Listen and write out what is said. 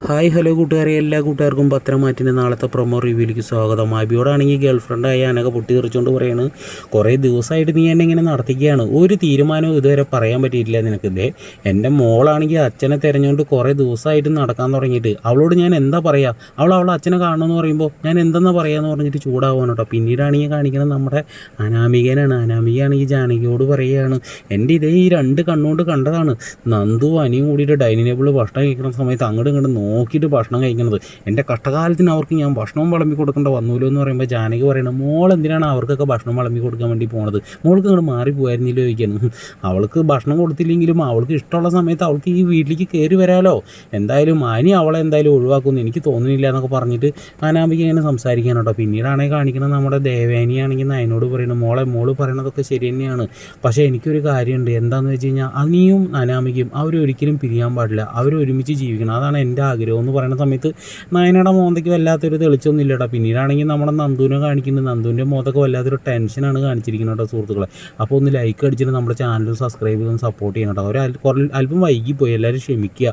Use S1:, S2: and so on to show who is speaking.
S1: Hi hello കൂട്ടുകാരെ, എല്ലാ കൂട്ടുകാർക്കും പത്രമാറ്റിൻ്റെ നാളത്തെ പ്രൊമോ റിവ്യൂയിലേക്ക് സ്വാഗതം. അബിയോടാണെങ്കിൽ ഗേൾ ഫ്രണ്ടായി അനക പൊട്ടിത്തെറിച്ചുകൊണ്ട് പറയാണ്, കുറേ ദിവസമായിട്ട് നീ എന്നെ ഇങ്ങനെ നടത്തിക്കുകയാണ്, ഒരു തീരുമാനവും ഇതുവരെ പറയാൻ പറ്റിയിട്ടില്ല നിനക്ക്. ഇതേ എൻ്റെ മോളാണെങ്കിൽ അച്ഛനെ തിരഞ്ഞുകൊണ്ട് കുറേ ദിവസമായിട്ട് നടക്കാൻ തുടങ്ങിയിട്ട് അവളോട് ഞാൻ എന്താ പറയുക, അവളെ അച്ഛനെ കാണണമെന്ന് പറയുമ്പോൾ ഞാൻ എന്തെന്നാ പറയാമെന്ന് പറഞ്ഞിട്ട് ചൂടാവാണ് കേട്ടോ. പിന്നീടാണെങ്കിൽ കാണിക്കുന്നത് നമ്മുടെ അനാമികനാണ്. അനാമികയാണെങ്കിൽ ജാനകിയോട് പറയുകയാണ്, എൻ്റെ ഇതേ ഈ രണ്ട് കണ്ണുകൊണ്ട് കണ്ടതാണ്, നന്ദു അനിയും കൂടിയിട്ട് ഡൈനിങ് ടേബിളിൽ ഭക്ഷണം കഴിക്കുന്ന സമയത്ത് അങ്ങോട്ടും ഇങ്ങോട്ടും നോക്കിയിട്ട് ഭക്ഷണം കഴിക്കുന്നത്. എൻ്റെ കഷ്ടകാലത്തിന് അവർക്ക് ഞാൻ ഭക്ഷണവും വിളമ്പി കൊടുക്കേണ്ട വന്നൂല്ലോ എന്ന് പറയുമ്പോൾ ജാനകി പറയണം, മോൾ എന്തിനാണ് അവർക്കൊക്കെ ഭക്ഷണം വിളമ്പി കൊടുക്കാൻ വേണ്ടി പോണത്, മോൾക്ക് അങ്ങോട്ട് മാറിപ്പോയായിരുന്നില്ലോ ചോദിക്കുന്നു. അവൾക്ക് ഭക്ഷണം കൊടുത്തില്ലെങ്കിലും അവൾക്ക് ഇഷ്ടമുള്ള സമയത്ത് അവൾക്ക് ഈ വീട്ടിലേക്ക് കയറി വരാമല്ലോ, എന്തായാലും അനി അവളെ എന്തായാലും ഒഴിവാക്കുമെന്ന് എനിക്ക് തോന്നുന്നില്ല എന്നൊക്കെ പറഞ്ഞിട്ട് അനാമിക ഇങ്ങനെ സംസാരിക്കാൻ കേട്ടോ. പിന്നീടാണെങ്കിൽ കാണിക്കുന്നത് നമ്മുടെ ദേവേനിയാണെങ്കിൽ അതിനോട് പറയുന്നത്, മോള് പറയണതൊക്കെ ശരി തന്നെയാണ്, പക്ഷേ എനിക്കൊരു കാര്യമുണ്ട്, എന്താണെന്ന് വെച്ച് കഴിഞ്ഞാൽ അനിയും അനാമികയും അവരൊരിക്കലും പിരിയാൻ പാടില്ല, അവരൊരുമിച്ച് ജീവിക്കണം, അതാണ് എൻ്റെ ആഗ്രഹം എന്ന് പറയുന്ന സമയത്ത് നയനയുടെ മോന്തയ്ക്ക് വല്ലാത്തൊരു തെളിച്ചൊന്നും ഇല്ലട്ടോ. പിന്നീടാണെങ്കിൽ നമ്മുടെ നന്ദുവിനെ കാണിക്കുന്നത്, നന്ദുവിൻ്റെ മോതൊക്കെ വല്ലാത്തൊരു ടെൻഷനാണ് കാണിച്ചിരിക്കുന്നത് കേട്ടോ സുഹൃത്തുക്കളെ. അപ്പോൾ ഒന്ന് ലൈക്ക് അടിച്ചിട്ട് നമ്മുടെ ചാനൽ സബ്സ്ക്രൈബ് ചെയ്തൊന്ന് സപ്പോർട്ട് ചെയ്യണം കേട്ടോ. അല്പം വൈകിപ്പോയി, എല്ലാവരും ക്ഷമിക്കുക.